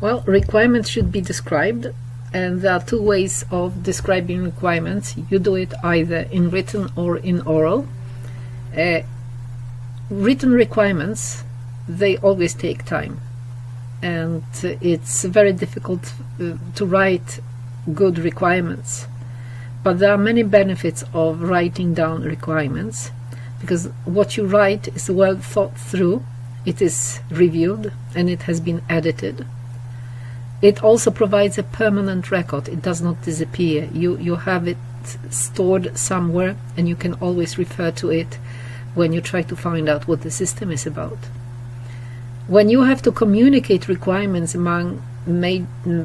Well, requirements should be described, and there are two ways of describing requirements. You do it either in written or in oral. Written requirements, they always take time, and it's very difficult to write good requirements. But there are many benefits of writing down requirements, because what you write is well thought through, it is reviewed, and it has been edited. It also provides a permanent record. It does not disappear. You have it stored somewhere, and you can always refer to it when you try to find out what the system is about. When you have to communicate requirements among a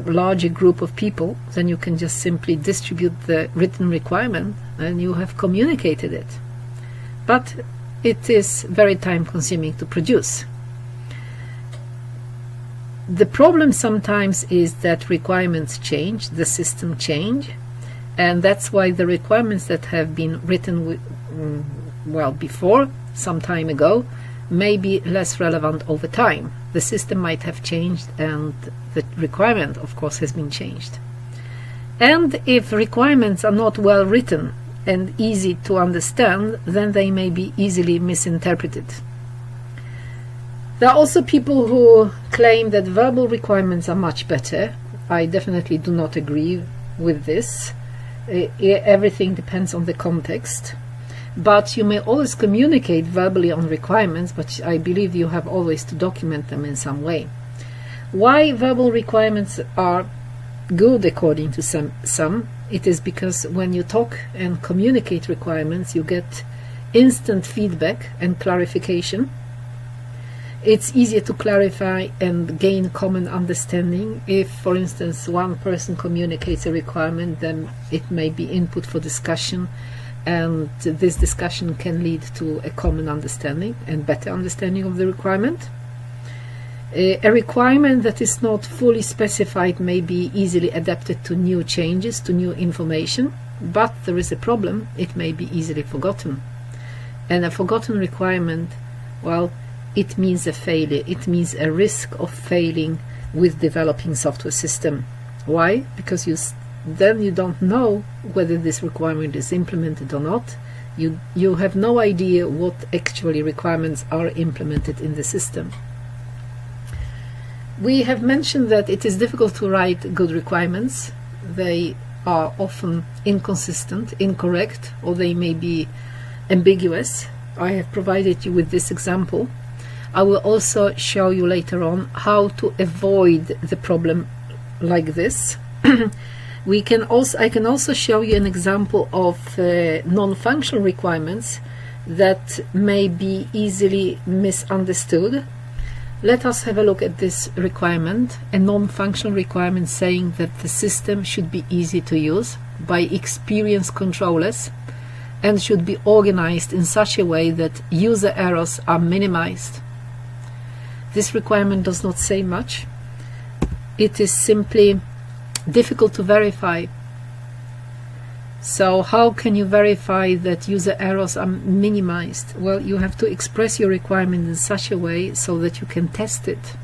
larger group of people, then you can just simply distribute the written requirement and you have communicated it. But it is very time consuming to produce. The problem sometimes is that requirements change, the system change, and that's why the requirements that have been written before, some time ago, may be less relevant over time. The system might have changed and the requirement, of course, has been changed. And if requirements are not well written and easy to understand, then they may be easily misinterpreted. There are also people who claim that verbal requirements are much better. I definitely do not agree with this. Everything depends on the context. But you may always communicate verbally on requirements, but I believe you have always to document them in some way. Why verbal requirements are good according to some, it is because when you talk and communicate requirements, you get instant feedback and clarification. It's easier to clarify and gain common understanding. If, for instance, one person communicates a requirement, then it may be input for discussion, and this discussion can lead to a common understanding and better understanding of the requirement. A requirement that is not fully specified may be easily adapted to new changes, to new information, but there is a problem: it may be easily forgotten. And a forgotten requirement, well, it means a failure. It means a risk of failing with developing software system. Why? Because then you don't know whether this requirement is implemented or not. You have no idea what actually requirements are implemented in the system. We have mentioned that it is difficult to write good requirements. They are often inconsistent, incorrect, or they may be ambiguous. I have provided you with this example. I will also show you later on how to avoid the problem like this. I can also show you an example of non-functional requirements that may be easily misunderstood. Let us have a look at this requirement, a non-functional requirement saying that the system should be easy to use by experienced controllers and should be organized in such a way that user errors are minimized. This requirement does not say much. It is simply difficult to verify. So how can you verify that user errors are minimized? Well, you have to express your requirement in such a way so that you can test it.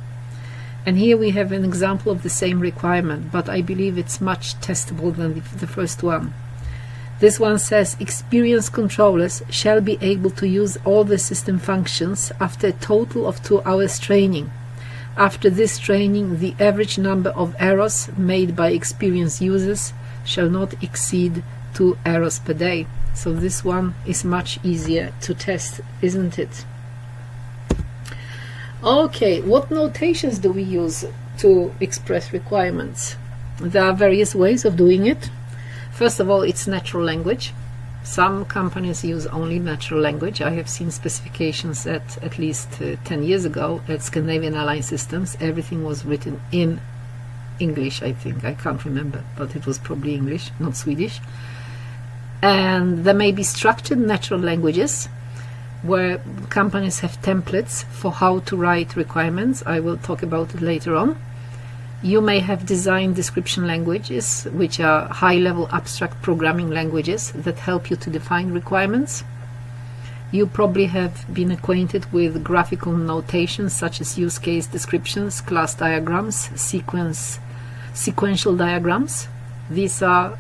And here we have an example of the same requirement, but I believe it's much testable than the first one. This one says experienced controllers shall be able to use all the system functions after a total of 2 hours training. After this training, the average number of errors made by experienced users shall not exceed 2 errors per day. So this one is much easier to test, isn't it? Okay, what notations do we use to express requirements? There are various ways of doing it. First of all, it's natural language. Some companies use only natural language. I have seen specifications at least 10 years ago at Scandinavian Airline Systems. Everything was written in English, I think. I can't remember, but it was probably English, not Swedish. And there may be structured natural languages where companies have templates for how to write requirements. I will talk about it later on. You may have design description languages, which are high-level abstract programming languages that help you to define requirements. You probably have been acquainted with graphical notations such as use case descriptions, class diagrams, sequential diagrams. These are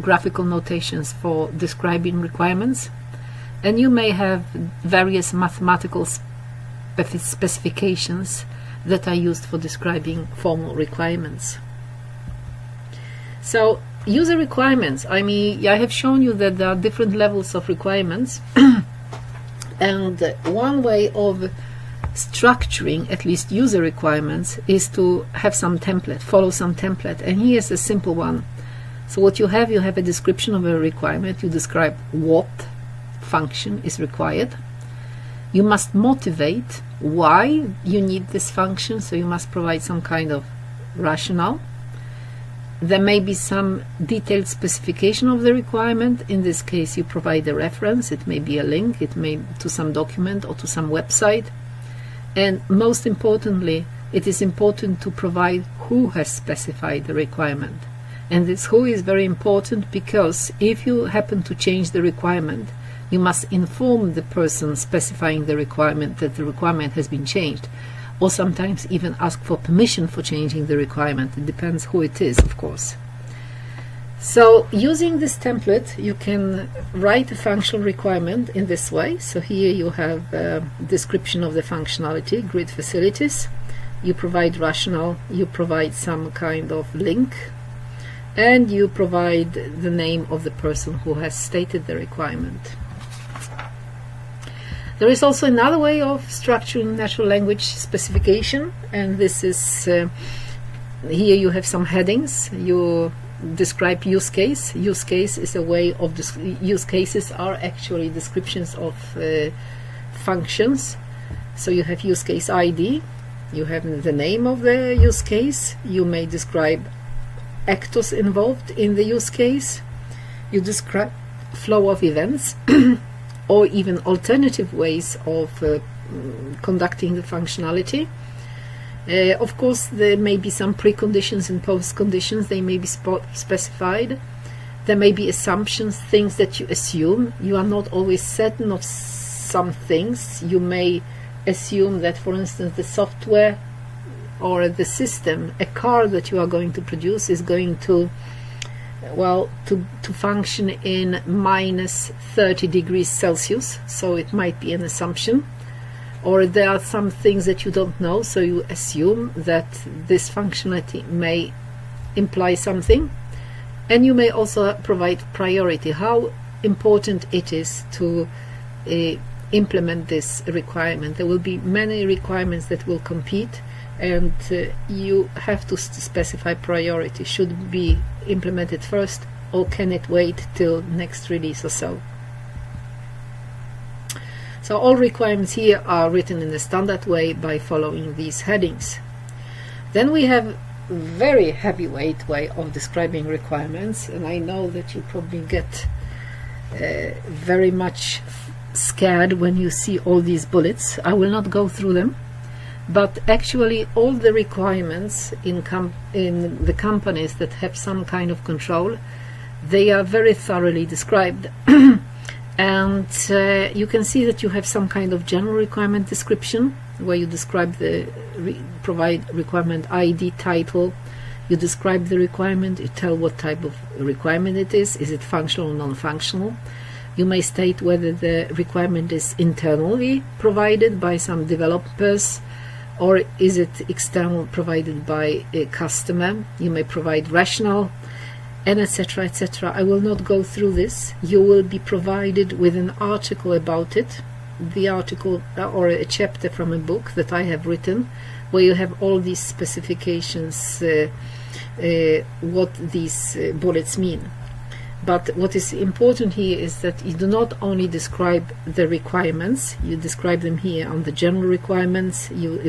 graphical notations for describing requirements. And you may have various mathematical specifications that are used for describing formal requirements. So user requirements, I mean, I have shown you that there are different levels of requirements. And one way of structuring at least user requirements is to have some template, follow some template. And here's a simple one. So what you have a description of a requirement. You describe what function is required. You must motivate why you need this function, so you must provide some kind of rationale. There may be some detailed specification of the requirement. In this case, you provide a reference. It may be a link, it may to some document or to some website. And most importantly, it is important to provide who has specified the requirement. And this who is very important, because if you happen to change the requirement, you must inform the person specifying the requirement that the requirement has been changed, or sometimes even ask for permission for changing the requirement. It depends who it is, of course. So using this template, you can write a functional requirement in this way. So here you have a description of the functionality, grid facilities. You provide rationale, you provide some kind of link, and you provide the name of the person who has stated the requirement. There is also another way of structuring natural language specification, and this is here you have some headings. You describe use case. Use case is a way of use cases are actually descriptions of functions. So you have use case ID, you have the name of the use case, you may describe actors involved in the use case, you describe flow of events or even alternative ways of conducting the functionality. Of course, there may be some preconditions and post-conditions. They may be specified. There may be assumptions, things that you assume. You are not always certain of some things. You may assume that, for instance, the software or the system, a car that you are going to produce, is going to function in minus 30 degrees Celsius. So it might be an assumption. Or there are some things that you don't know, so you assume that this functionality may imply something. And you may also provide priority, how important it is to implement this requirement. There will be many requirements that will compete, and you have to specify priority. Should it be implemented first, or can it wait till next release or so? So all requirements here are written in a standard way by following these headings. Then we have a very heavyweight way of describing requirements, and I know that you probably get very much scared when you see all these bullets. I will not go through them, but actually all the requirements in the companies that have some kind of control, they are very thoroughly described. And you can see that you have some kind of general requirement description where you describe provide requirement ID, title. You describe the requirement, you tell what type of requirement it is it functional or non-functional. You may state whether the requirement is internally provided by some developers, or is it external provided by a customer. You may provide rationale, and etc., etc. I will not go through this. You will be provided with an article about it, the article or a chapter from a book that I have written, where you have all these specifications, what these bullets mean. But what is important here is that you do not only describe the requirements, you describe them here on the general requirements. You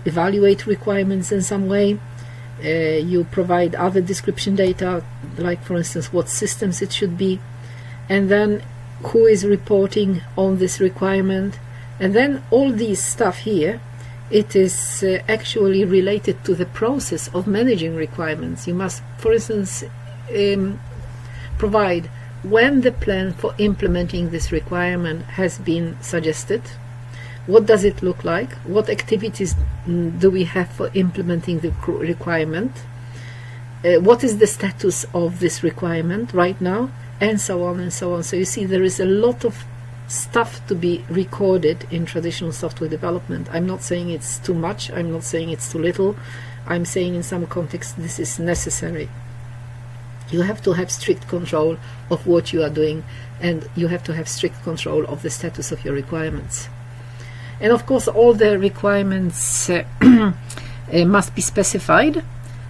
evaluate requirements in some way. You provide other description data, like for instance what systems it should be, and then who is reporting on this requirement, and then all these stuff here, it is actually related to the process of managing requirements. You must, for instance, provide when the plan for implementing this requirement has been suggested, what does it look like? What activities do we have for implementing the requirement? What is the status of this requirement right now? And so on and so on. So you see, there is a lot of stuff to be recorded in traditional software development. I'm not saying it's too much, I'm not saying it's too little, I'm saying in some contexts this is necessary. You have to have strict control of what you are doing, and you have to have strict control of the status of your requirements. And of course all the requirements must be specified.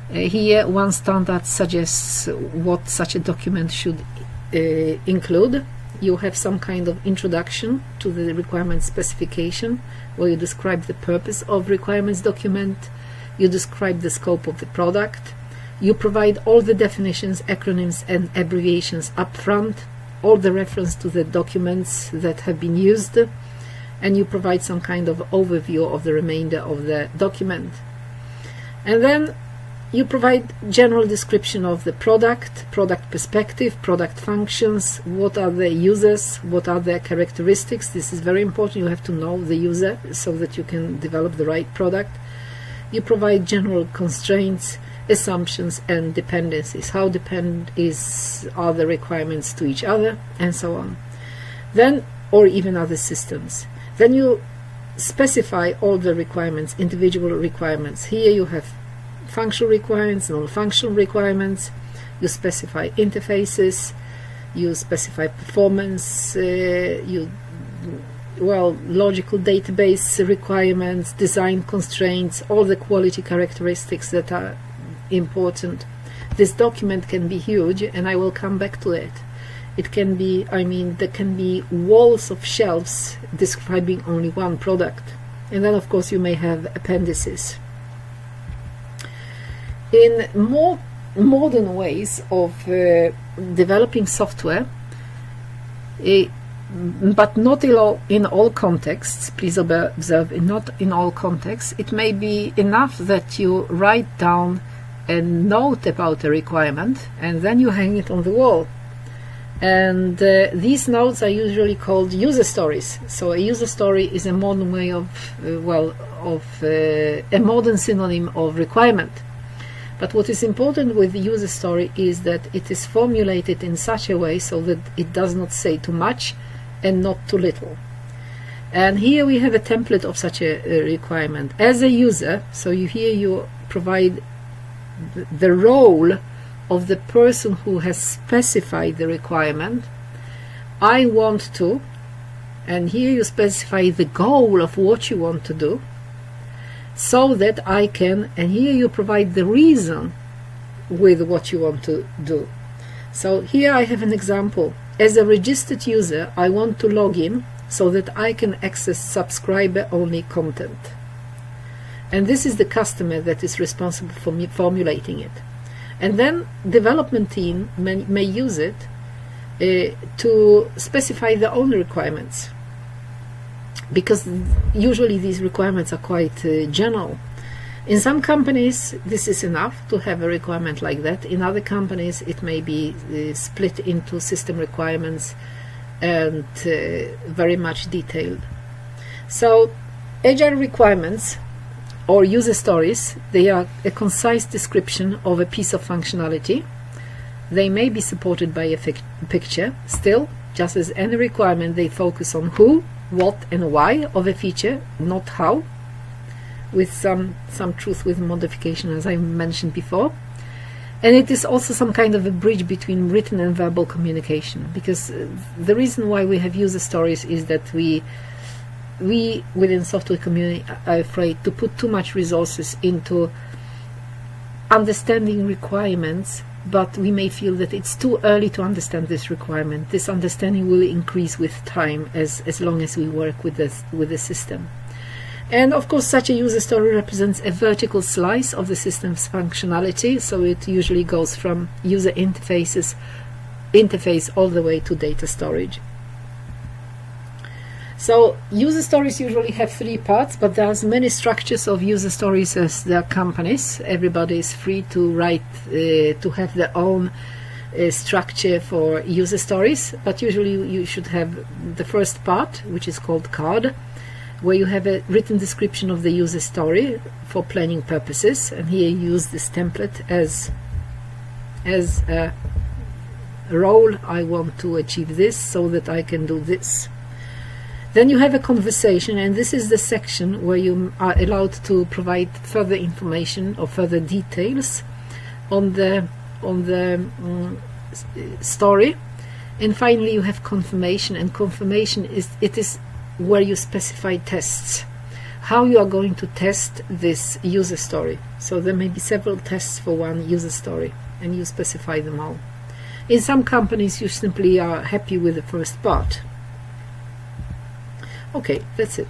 Here one standard suggests what such a document should include. You have some kind of introduction to the requirement specification, where you describe the purpose of requirements document, you describe the scope of the product, you provide all the definitions, acronyms and abbreviations up front, all the reference to the documents that have been used, and you provide some kind of overview of the remainder of the document. And then you provide general description of the product perspective, product functions, what are the users, what are their characteristics. This is very important. You have to know the user so that you can develop the right product. You provide general constraints, assumptions and dependencies. How dependent are the requirements to each other, and so on. Then, or even other systems. Then you specify all the requirements, individual requirements. Here you have functional requirements, non-functional requirements, you specify interfaces, you specify performance, logical database requirements, design constraints, all the quality characteristics that are important. This document can be huge, and I will come back to it. It can be, there can be walls of shelves describing only one product. And then of course you may have appendices. In more modern ways of developing software, but not in all contexts, please observe, not in all contexts, it may be enough that you write down a note about a requirement and then you hang it on the wall. And these notes are usually called user stories. So a user story is a modern way of, a modern synonym of requirement. But what is important with the user story is that it is formulated in such a way so that it does not say too much and not too little. And here we have a template of such a requirement. As a user, so here you provide the role of the person who has specified the requirement. I want to, and here you specify the goal of what you want to do, so that I can, and here you provide the reason with what you want to do. So here I have an example. As a registered user, I want to log in so that I can access subscriber-only content. And this is the customer that is responsible for me formulating it. And then development team may use it to specify their own requirements, because usually these requirements are quite general. In some companies this is enough to have a requirement like that. In other companies it may be split into system requirements and very much detailed. So agile requirements or user stories, they are a concise description of a piece of functionality. They may be supported by a picture. Still, just as any requirement, they focus on who, what and why of a feature, not how, with some truth with modification, as I mentioned before. And it is also some kind of a bridge between written and verbal communication, because the reason why we have user stories is that we within software community are afraid to put too much resources into understanding requirements, but we may feel that it's too early to understand this requirement. This understanding will increase with time as long as we work with the system. And of course such a user story represents a vertical slice of the system's functionality, so it usually goes from user interface all the way to data storage. So user stories usually have three parts, but there's many structures of user stories as there are companies. Everybody is free to write, to have their own structure for user stories, but usually you should have the first part, which is called card, where you have a written description of the user story for planning purposes, and here you use this template as a role. I want to achieve this so that I can do this. Then you have a conversation, and this is the section where you are allowed to provide further information or further details on the story. And finally you have confirmation, and confirmation is where you specify tests, how you are going to test this user story. So there may be several tests for one user story, and you specify them all. In some companies you simply are happy with the first part. Okay, that's it.